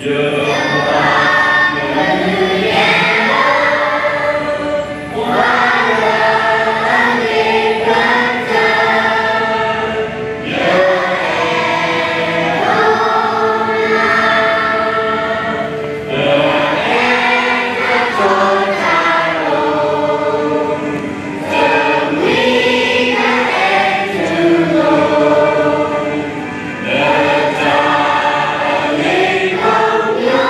Hãy subscribe cho kênh Ghiền Mì Gõ để không bỏ lỡ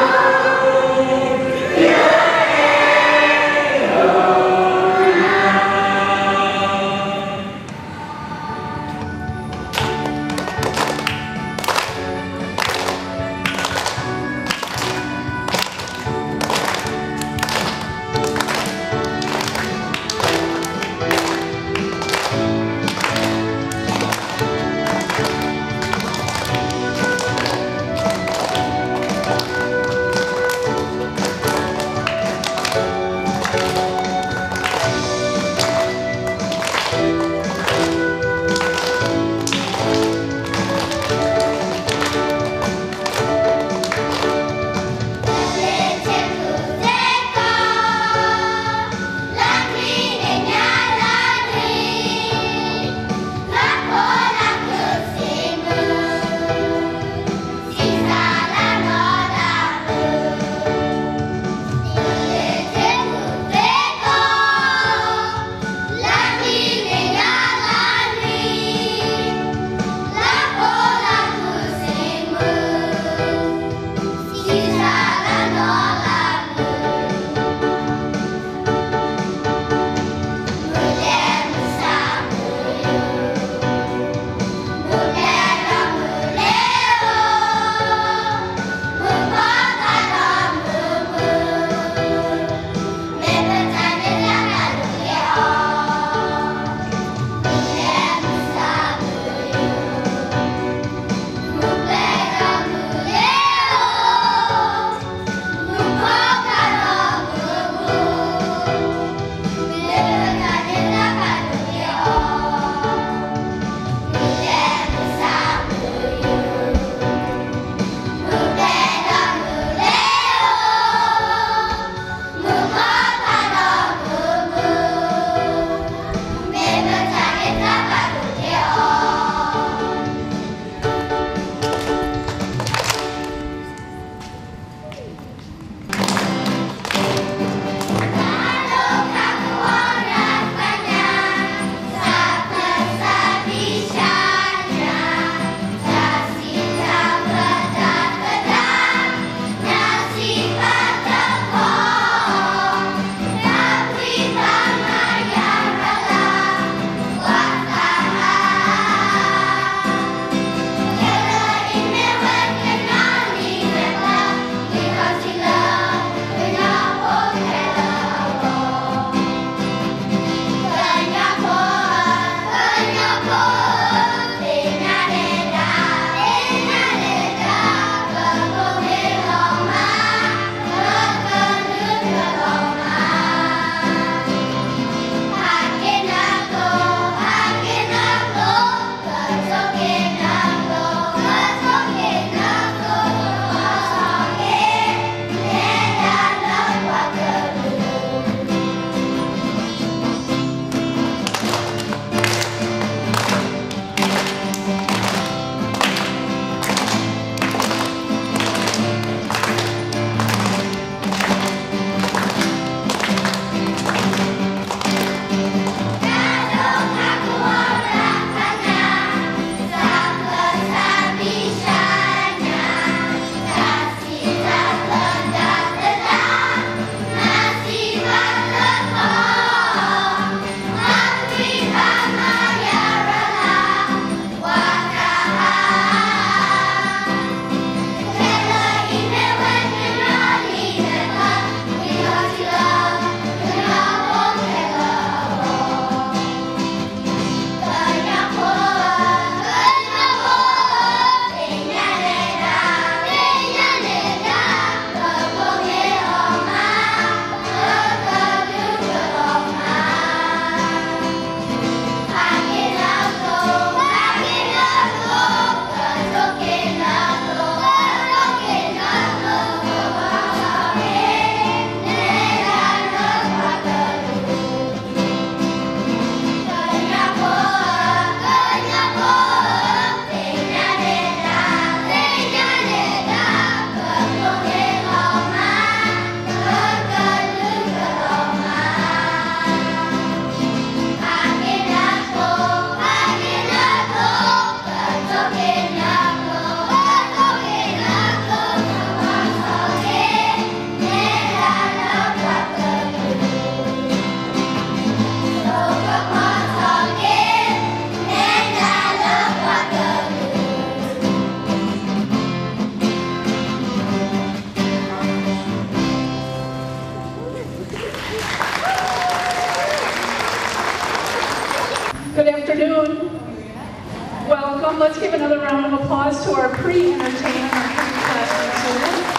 round of applause to our pre-entertainment, our pre-classroom students.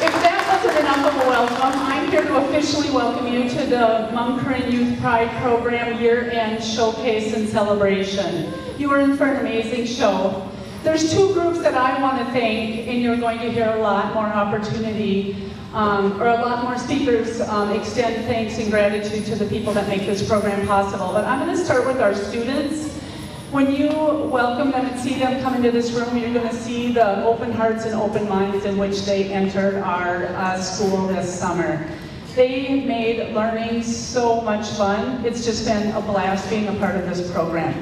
If that wasn't enough of a welcome, I'm here to officially welcome you to the Hmong Youth Pride Program Year-End Showcase and Celebration. You are in for an amazing show. There's two groups that I want to thank, and you're going to hear a lot more opportunity, or a lot more speakers extend thanks and gratitude to the people that make this program possible. But I'm going to start with our students. When you welcome them and see them come into this room, you're going to see the open hearts and open minds in which they entered our school this summer. They made learning so much fun. It's just been a blast being a part of this program.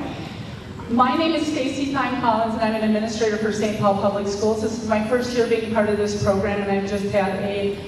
My name is Stacy Collins, and I'm an administrator for St. Paul Public Schools. This is my first year being part of this program, and I've just had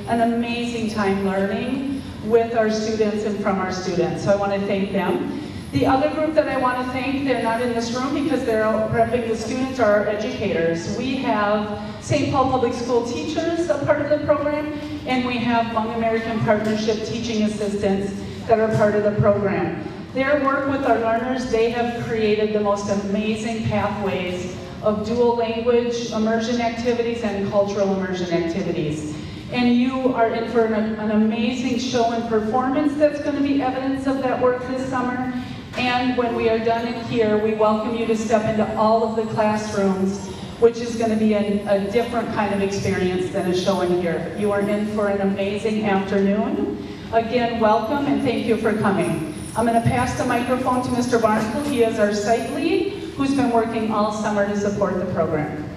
an amazing time learning with our students and from our students. So I want to thank them. The other group that I want to thank, they're not in this room because they're repping the students, are our educators. We have St. Paul Public School teachers, a part of the program, and we have Hmong American Partnership teaching assistants that are part of the program. Their work with our learners, they have created the most amazing pathways of dual language immersion activities and cultural immersion activities. And you are in for an amazing show and performance that's going to be evidence of that work this summer. And when we are done in here, we welcome you to step into all of the classrooms, which is going to be a different kind of experience than a show in here. You are in for an amazing afternoon. Again, welcome and thank you for coming. I'm going to pass the microphone to Mr. Barnacle. He is our site lead, who's been working all summer to support the program.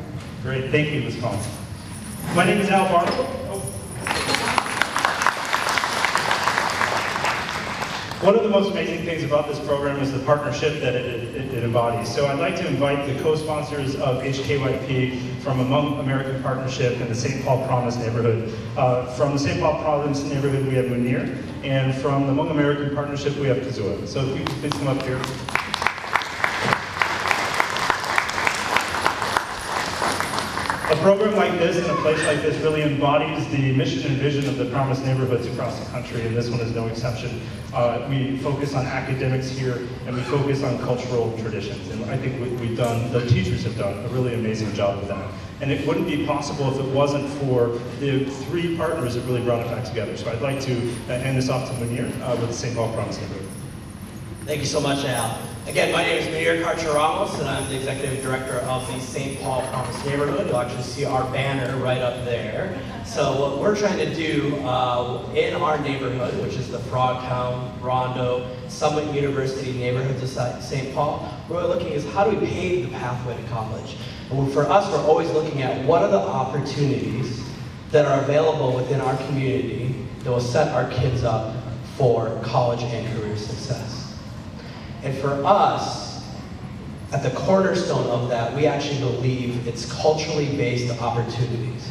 Great, thank you, Ms. Collins. My name is Al Barnacle. One of the most amazing things about this program is the partnership that it embodies. So I'd like to invite the co-sponsors of HKYP from Hmong American Partnership in the St. Paul Province neighborhood. From the St. Paul Province neighborhood, we have Munir, and from the Hmong American Partnership, we have Kazua. So if you could please come up here. A program like this and a place like this really embodies the mission and vision of the Promise neighborhoods across the country, and this one is no exception. We focus on academics here, and we focus on cultural traditions, and I think the teachers have done a really amazing job of that. And it wouldn't be possible if it wasn't for the three partners that really brought it back together. So I'd like to hand this off to Munir with the St. Paul Promise neighborhood. Thank you so much, Al. Again, my name is Munir Karcher-Ramos, and I'm the Executive Director of the St. Paul Promise neighborhood. You'll actually see our banner right up there. So what we're trying to do in our neighborhood, which is the Frogtown, Rondo, Summit University neighborhoods of St. Paul, we're looking at how do we pave the pathway to college. And for us, we're always looking at what are the opportunities that are available within our community that will set our kids up for college and career success. And for us, at the cornerstone of that, we actually believe it's culturally based opportunities.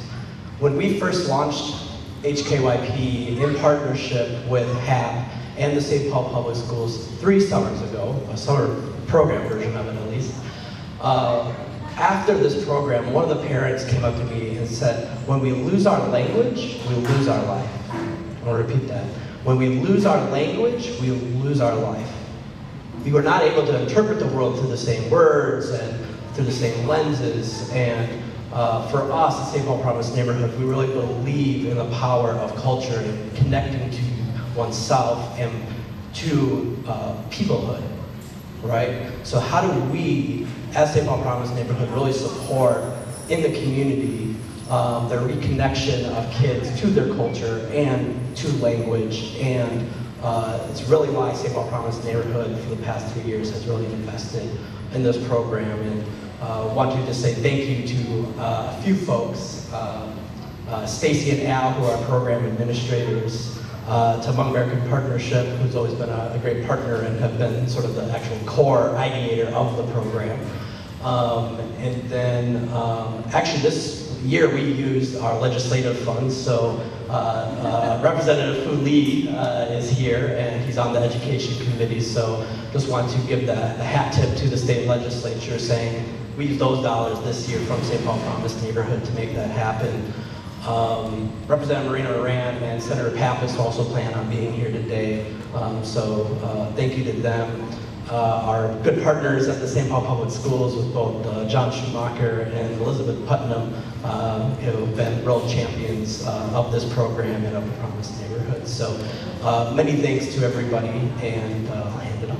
When we first launched HKYP in partnership with HAP and the St. Paul Public Schools 3 summers ago, a summer program version of it at least, after this program, one of the parents came up to me and said, when we lose our language, we lose our life. I want to repeat that. When we lose our language, we lose our life. We were not able to interpret the world through the same words and through the same lenses. And for us at St. Paul Promise neighborhood, we really believe in the power of culture and connecting to oneself and to peoplehood, right? So how do we, as St. Paul Promise neighborhood, really support in the community the reconnection of kids to their culture and to language, and it's really why St. Paul Promise neighborhood for the past 3 years has really invested in this program. And want to just say thank you to a few folks, Stacy and Al, who are program administrators, to Hmong American Partnership, who's always been a great partner and have been sort of the actual core ideator of the program. And then actually this year we used our legislative funds, so Representative Fu Lee is here, and he's on the education committee, so just want to give the hat tip to the state legislature saying we used those dollars this year from St. Paul Promise neighborhood to make that happen. Representative Marina Moran and Senator Pappas also plan on being here today, so thank you to them. our good partners at the St. Paul Public Schools with both John Schumacher and Elizabeth Putnam, who have been real champions of this program and of the Promised Neighborhood. So many thanks to everybody, and I'll hand it on.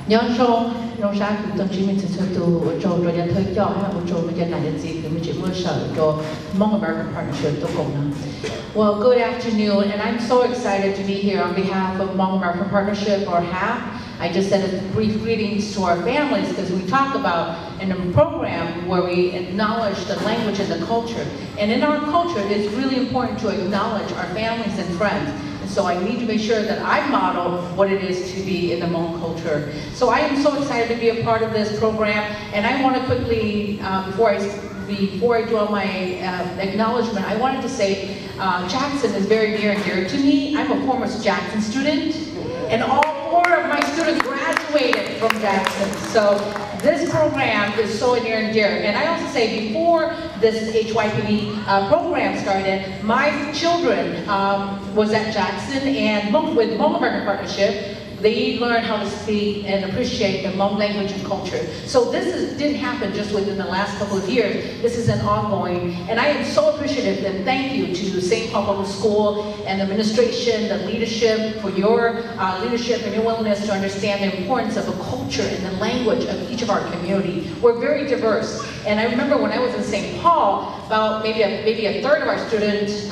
Nhân sau nông sản của tổng chí mình sẽ tu cho rồi nhận thấy cho hay cho mình nhận lại gì thì mình chỉ muốn sợ cho Hmong American Partnership to cùng nào. Well, good afternoon, and I'm so excited to be here on behalf of Hmong American Partnership, or HAP. I just said a brief greetings to our families because we talk about in a program where we acknowledge the language and the culture. And in our culture, it's really important to acknowledge our families and friends. And so I need to make sure that I model what it is to be in the Hmong culture. So I am so excited to be a part of this program. And I want to quickly, before I do all my acknowledgement, I wanted to say Jackson is very near and dear to me. I'm a former Jackson student, and all 4 of my students graduated from Jackson. So this program is so near and dear. And I also say, before this HKYP program started, my children was at Jackson, and with Hmong American Partnership, they learned how to speak and appreciate the Hmong language and culture. So this didn't happen just within the last couple of years. This is an ongoing, and I am so appreciative and thank you to St. Paul Public School and the administration, the leadership, for your leadership and your willingness to understand the importance of a culture and the language of each of our community. We're very diverse, and I remember when I was in St. Paul, about maybe a third of our students,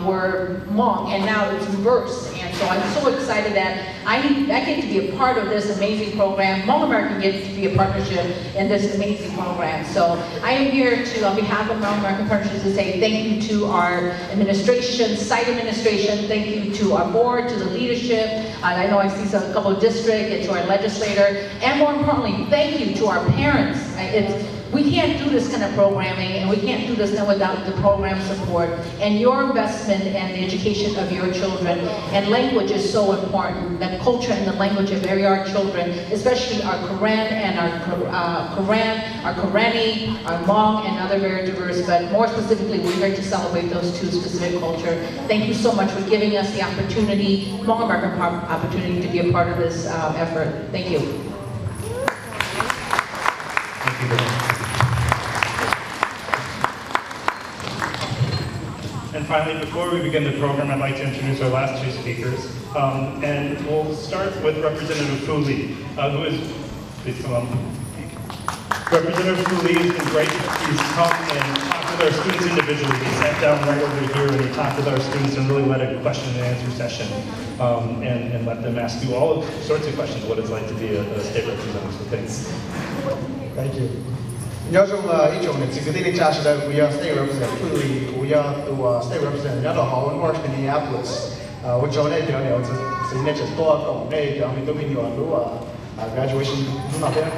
were Hmong, and now it's reversed. And so I'm so excited that I get to be a part of this amazing program. Hmong American gets to be a partnership in this amazing program. So I am here to, on behalf of Hmong American Partnership, to say thank you to our administration, site administration, thank you to our board, to the leadership. I know I see a couple of districts, and to our legislator, and more importantly, thank you to our parents. We can't do this kind of programming, and we can't do this without the program support and your investment and the education of your children. And language is so important. The culture and the language of our children, especially our Karen and our Karani, our Hmong, and other very diverse, but more specifically, we're here to celebrate those 2 specific cultures. Thank you so much for giving us the opportunity, Hmong American opportunity, to be a part of this effort. Thank you. Thank you very much. And finally, before we begin the program, I'd like to introduce our last 2 speakers. And we'll start with Representative Fu Lee, who is, please come on. Representative Fu Lee has been great. He's come and talked with our students individually. He sat down right over here and he talked with our students and really led a question and answer session and let them ask you all sorts of questions, what it's like to be a state representative. So thanks. Thank you. Nhớ chung ý chung thì cái tin cha sẽ we are state representative. We are to state representative. Nhớ là họ vẫn work in Minneapolis. Tôi cho nên điều này thì nên chỉ toa cộng đây thì mình tôi mình nói graduation not there.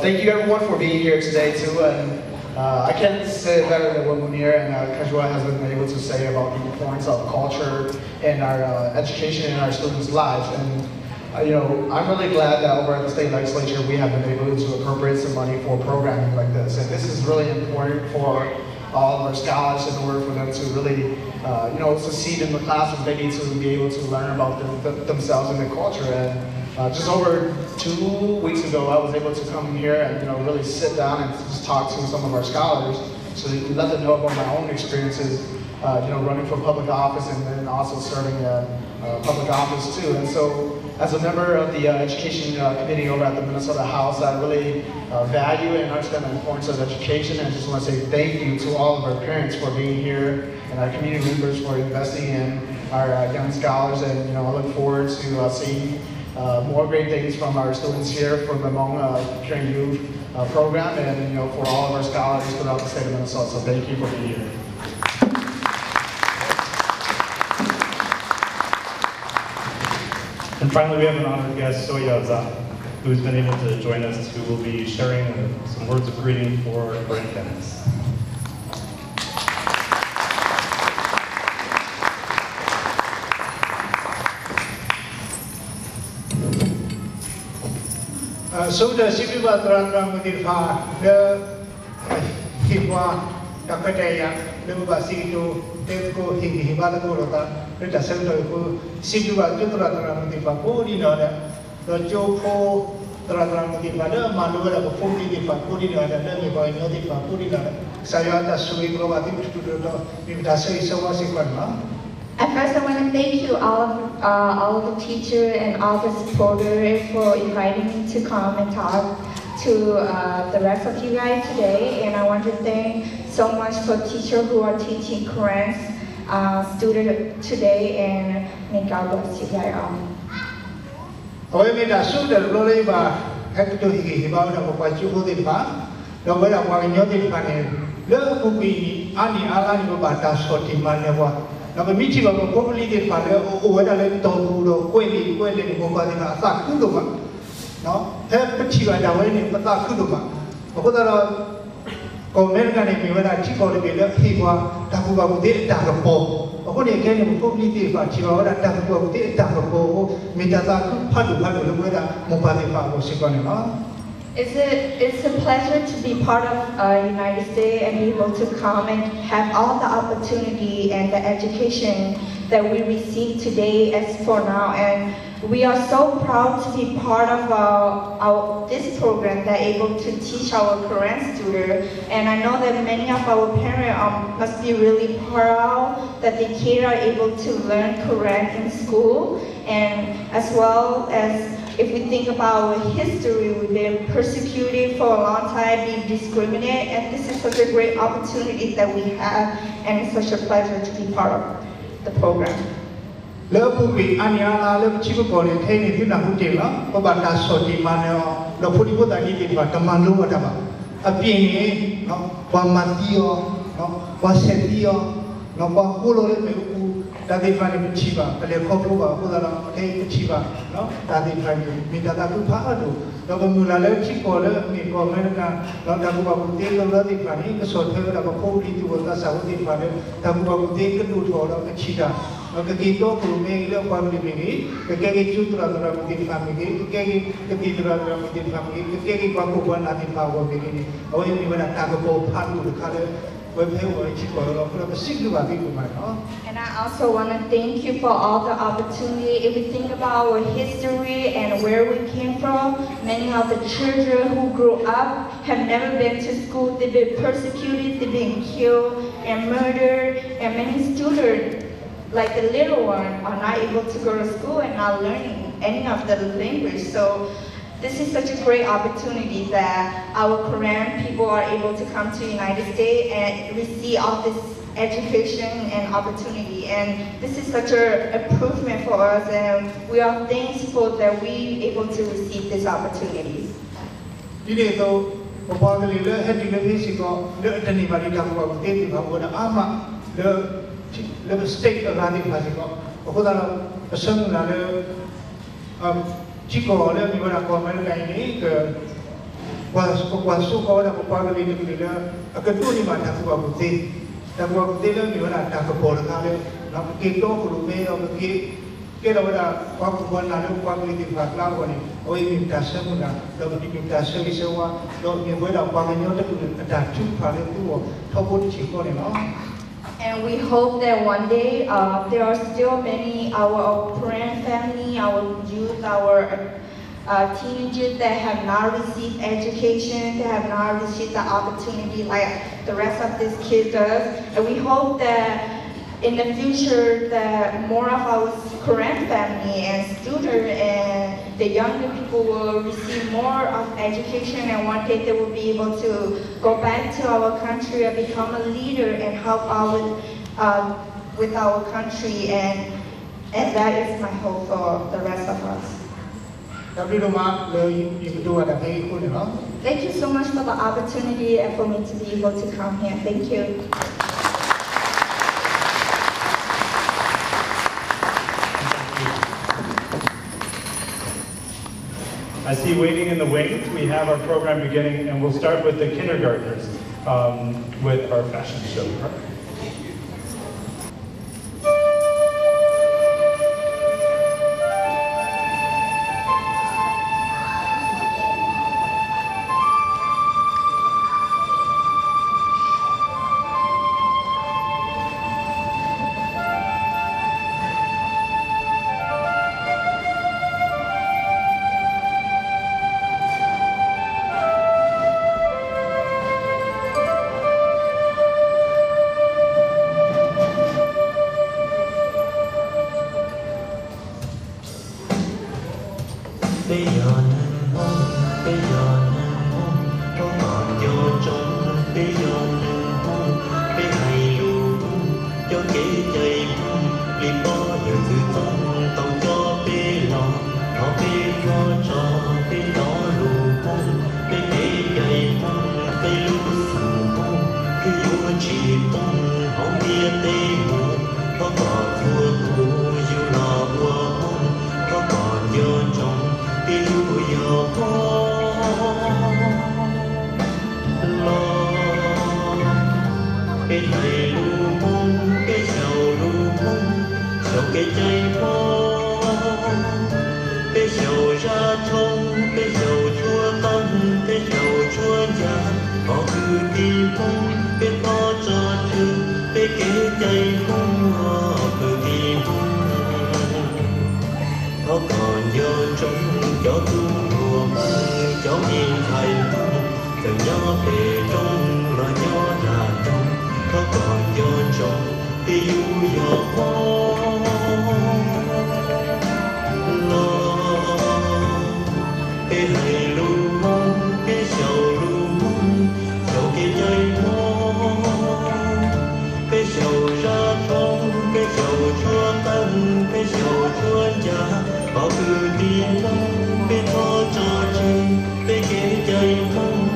Thank you everyone for being here today too. And I can't say it better than what Munir and Kajwa has been able to say about the importance of culture and our education in our students' lives. And I'm really glad that over at the state legislature we have been able to appropriate some money for programming like this. And this is really important for all of our scholars in order for them to really, succeed in the classroom. They need to be able to learn about themselves and their culture. And just over 2 weeks ago, I was able to come here and really sit down and just talk to some of our scholars, so let them know about my own experiences, running for public office and then also serving public office too. And so, as a member of the Education Committee over at the Minnesota House, I really value and understand the importance of education, and I just want to say thank you to all of our parents for being here and our community members for investing in our young scholars. And I look forward to seeing more great things from our students here from the Hmong Caring Youth program, and for all of our scholars throughout the state of Minnesota. So thank you for being here. And finally, we have an honored guest, Soya Za, who's been able to join us, who will be sharing some words of greeting for grandparents. Sudah siapa terang menirfa le hikmah dan kedaya le ba si to te ko hi ba la ko ro ta le ta se to ko si tu ba ju tra tra mo ti ba ko di no da do jo pho tra tra mo ti ba da ma lo la ko pho ti ba ko di no da le mi ba nyo ti ba ko di no da sa ya ta su i ko ba ti tu do mi ta se so wa si kwa ma. At first, I want to thank you all of the teachers and all the supporters for inviting me to come and talk to the rest of you guys today. And I want to thank so much for teachers who are teaching Korean students today. And may God bless you guys all. Oi mi da su da lo le ba hai to hi ba da ko pa chu ko de ba do ba da wa nyo de ba ne le ku bi ani ala ni ba ta so ti ma ne wa na ba mi chi ba ko li de ba le o wa da le to ku do kwe li ko ba de na sa ku do ba no he pa chi ba da wa ni pa ta ku do ba ko da ro ko me ga ne mi wa da chi ko de le hi wa ta ku ba ku de ta ko po ko ne ke ne ko li de ba chi ba wa da ta ku ba ku de ta ko po mi ta ta ku pha du le wa da mo ba de ba ko si ko ne no. It's a pleasure to be part of United States and be able to come and have all the opportunity and the education that we receive today as for now. And we are so proud to be part of this program that able to teach our Korean students. And I know that many of our parents must be really proud that the kids are able to learn Korean in school, and as well as if we think about our history, we've been persecuted for a long time, being discriminated, and this is such a great opportunity that we have, and it's such a pleasure to be part of the program. Le pu bi anya la le chi ko le the ni ti na hu ti la ko ba ta so ti ma ne lo pu ti ko ta ni ti ba ta ma lu wa ta ba a pi ni no wa ma ti yo no wa se ti yo no wa hu lo le me ku ta de fa ni chi ba le ko ko ba ko da la the chi ba no ta de fa ni mi ta ta ku pha do lo ko mu la le chi ko le mi ko me na no ta ku ba ku te lo la ti fa ni ko so the da ko ko li ti wo ta sa wo ti fa le ta ku ba ku te ko du tho lo ka chi da cái gì đó cũng mình liên quan đến mình cái chút là mình tin phạm mình cái gì là mình tin phạm mình cái quan của quan là tin phạm của mình ôi mình vẫn đang có bộ phận của cái này với theo với chỉ có là cái sinh hoạt cái của mình đó. And I also want to thank you for all the opportunity. If we think about our history and where we came from, many of the children who grew up have never been to school. They've been persecuted, they've been killed and murdered, and many students, like the little one, are not able to go to school and not learning any of the language. So this is such a great opportunity that our Korean people are able to come to the United States and receive all this education and opportunity. And this is such an improvement for us, and we are thankful that we able to receive this opportunity. Today, though, probably the head of the physical, the anybody talk about the ama the state of running physical. A son Chico, let me go to comment was so called a probably a cartoon man have to go with it. The work they learn you and talk about not get off the way of the get over one another quality for Clavoni, or even Tassamuna, the Tassavi, so don't be aware of Pagano to attack two party to Topo Chico. And we hope that one day there are still many our Korean family, our youth, our teenagers that have not received education, that have not received the opportunity like the rest of these kids does. And we hope that in the future that more of our Korean family and students and the younger people will receive more of education, and one day they will be able to go back to our country and become a leader and help out with our country, and that is my hope for the rest of us. Thank you so much for the opportunity and for me to be able to come here. Thank you. I see waiting in the wings, we have our program beginning, and we'll start with the kindergartners with our fashion show. thầy lu mông cái sầu lu mông sầu cái chay mông cái sầu ra thông cái sầu chua tâm cái sầu chua già họ cứ đi mông cái khó cho thương cái kế chay mông họ cứ đi mông họ còn vô trong cho tu đùa mông cho nhìn thầy mông từ nhỏ về trong là nhỏ là trong nó còn vô trong yêu giọt lo cái hay lu mong cái sầu lu mong sầu cái dây mong cái sầu ra trong cái sầu chua tân cái sầu chua già bao cứ đi mong cái khó cho chi cái dây mong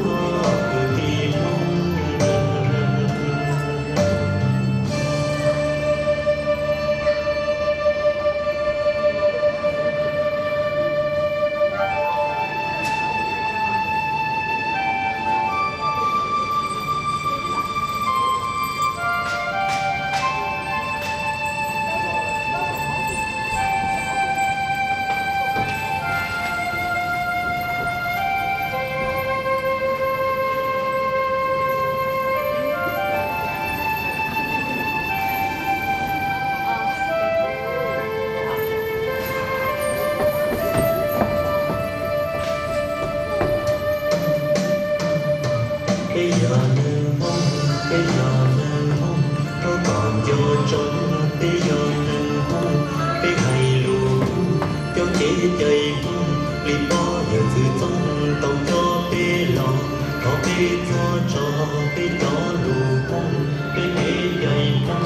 cái giờ nương mong cái giờ nương mong nó còn vô trong cái giờ nương mong cái hay luôn cho chế chơi mong liền bao giờ sự trong tàu cho bê lò có bê cho cái cho luôn mong cái dây mong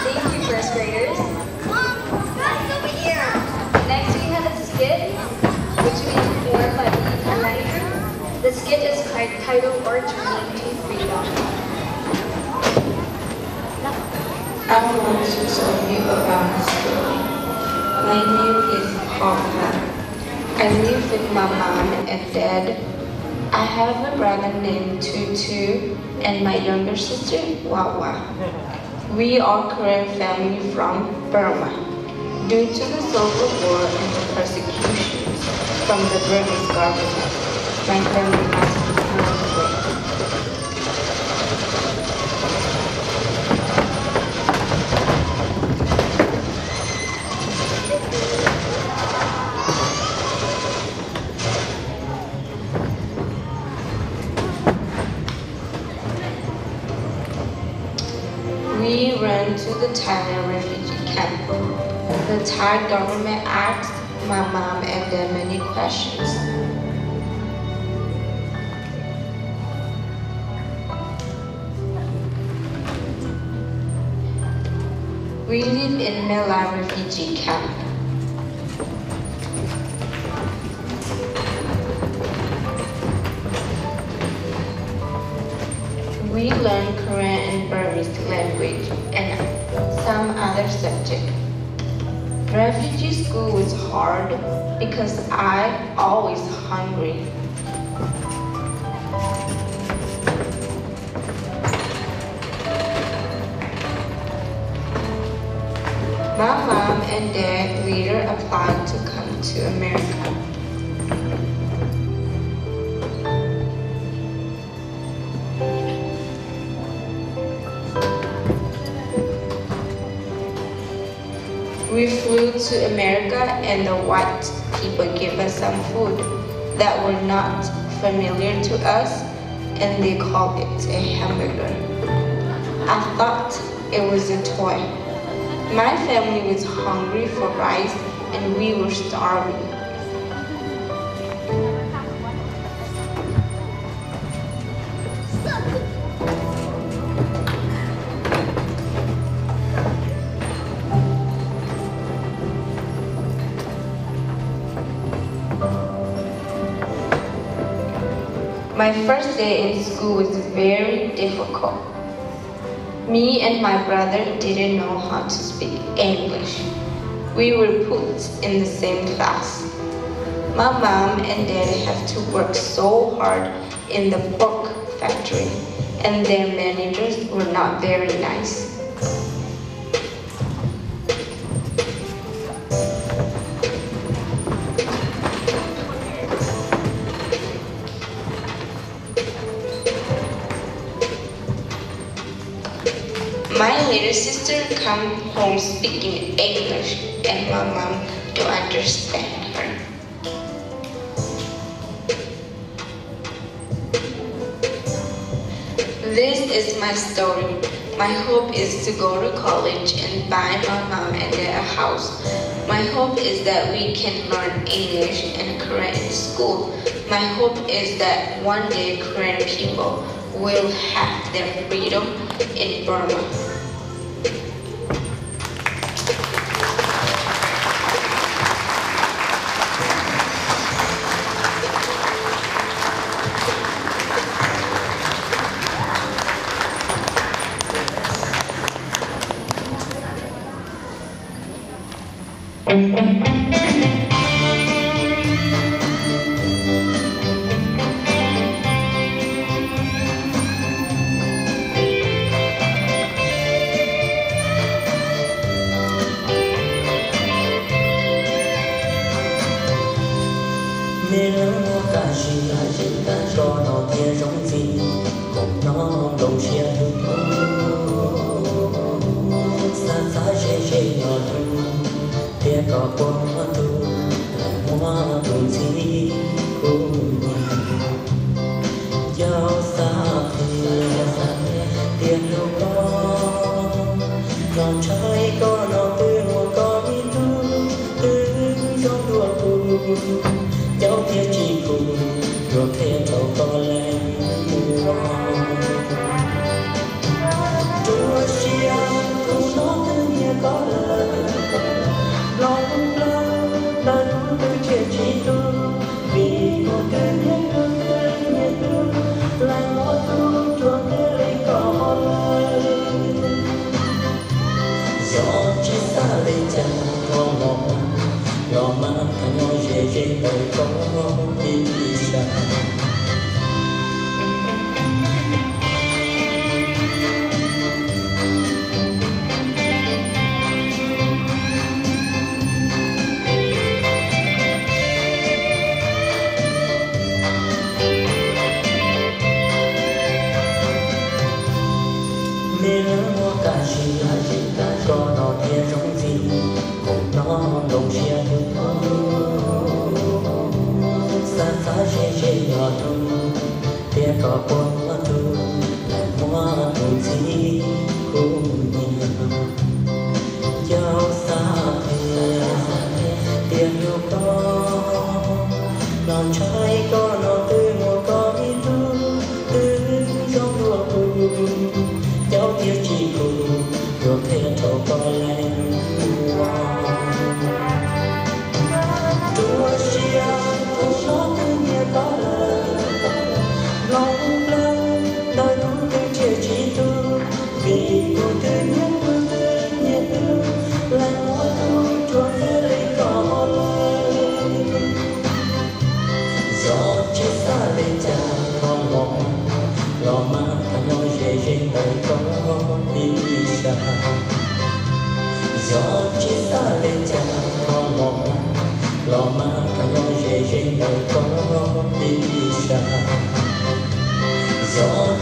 Thank you, first graders. Next we have a skit, which we performed by the organizer. The skit is titled Our Journey to Freedom. I want to tell you about my story. My name is Papa. I live with my mom and dad. I have a brother named Tutu and my younger sister, Wawa. We are Korean family from Burma. Due to the Civil War and the persecutions from the Burmese government, my family has to turn away. We ran went to the Thailand refugee camp. The Thai government asked my mom and dad many questions. We live in Mela refugee camp. We learn Korean and Burmese language and some other subjects. Refugee school was hard because I always hungry. My mom and dad later applied to come to America. We flew to America and the white people gave us some food that were not familiar to us, and they called it a hamburger. I thought it was a toy. My family was hungry for rice and we were starving. My first day in school was very difficult. Me and my brother didn't know how to speak English. We were put in the same class. My mom and dad have to work so hard in the pork factory, and their managers were not very nice. My little sister come home speaking English and my mom don't understand her. This is my story. My hope is to go to college and buy my mom and dad a house. My hope is that we can learn English and Korean in school. My hope is that one day Korean people will have their freedom in Burma. cho nó kia giống gì cùng nó đồng chia xa xa dễ nhỏ tu kia có qua tu là hoa tu gì cùng giao xa tiền đâu có lòng trái có nó tươi một có đi tu từ trong đua tu cháu kia chỉ cùng rồi thêm đâu có lên mùa chúa chia tu nó tự nhiên có lời lòng lơ lần từ chuyện chỉ tu vì một cái nhé tu là mỗi tu chúa thế có lời gió chỉ xa lên chân có một gió mát cả nhau dễ đời có đi xa cho nó kia giống gì cùng nó đồng chia xa xa dễ nhỏ tu kia có con tu là hoa tu gì cùng nhau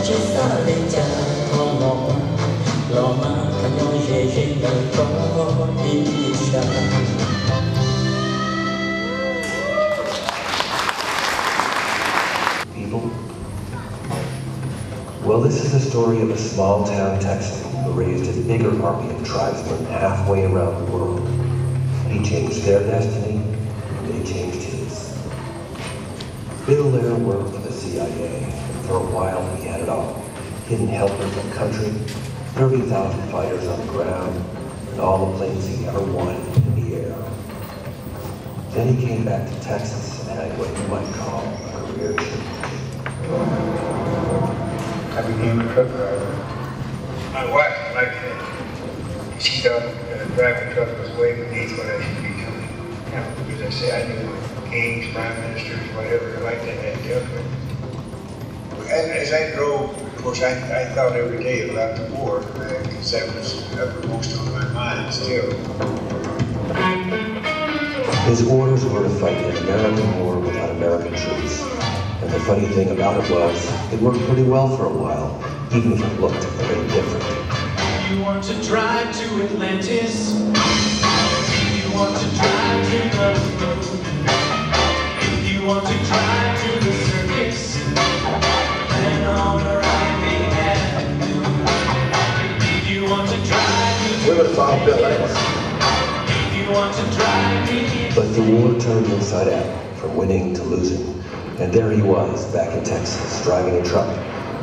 chỉ xa lên cha thong ngọc lo mà cả nhau dễ dễ đời có đi xa. People. Well, this is the story of a small-town Texan who raised a bigger army of tribesmen halfway around the world. He changed their destiny, and they changed his. Bill there worked for the CIA, and for a while he had it all. Hidden helpers in the country, 30,000 fighters on the ground, and all the planes he ever wanted in the air. Then he came back to Texas and had what you might call a career change. I became a truck driver. My wife liked that. She thought driving a truck was way beneath what I should be doing. You know, because I say I knew kings, prime ministers, whatever like that had dealt with. And as I drove, of course, I thought every day about the war, because that was uppermost on my mind still. His orders were to fight an American war without American troops. And the funny thing about it was, it worked pretty well for a while, even if it looked very different. You want to drive to Atlantis? You want to drive to the road? You want to drive to the circus? Then on the right they have you. You want to drive to we would have found Bill Evans. You want to drive me? But the war turned inside out, from winning to losing. And there he was, back in Texas, driving a truck,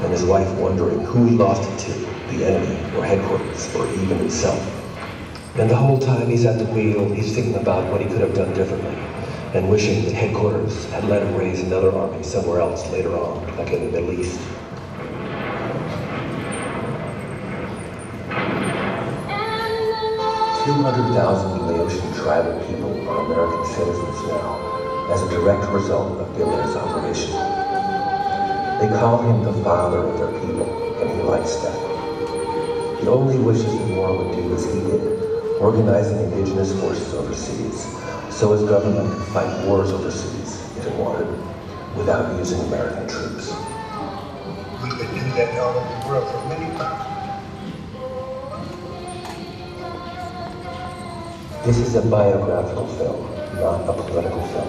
and his wife wondering who he lost it to, the enemy, or headquarters, or even himself. And the whole time he's at the wheel, he's thinking about what he could have done differently, and wishing that headquarters had let him raise another army somewhere else later on, like in the Middle East. $200,000 Laotian tribal people are American citizens now, as a direct result of Biller's operation. They call him the father of their people, and he likes that. He only wishes that more would do as he did, organizing indigenous forces overseas, so his government could fight wars overseas, if it wanted, without using American troops. We could do that all over the world for many times. This is a biographical film, not a political film.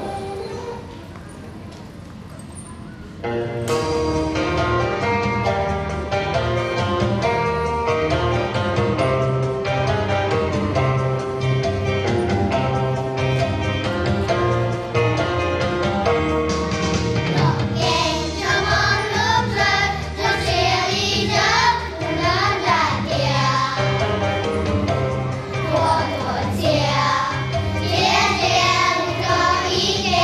Yeah.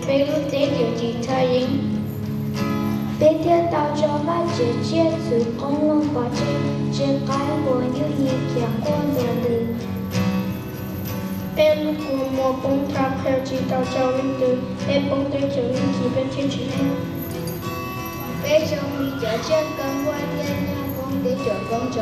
被路得有吉他音。被跌倒就把姐姐子公路把姐姐改过有一条过的路。被路过莫崩塌飘起到教育的，被崩对教育基本天气黑。被兄弟姐姐跟我爷爷崩的就崩中。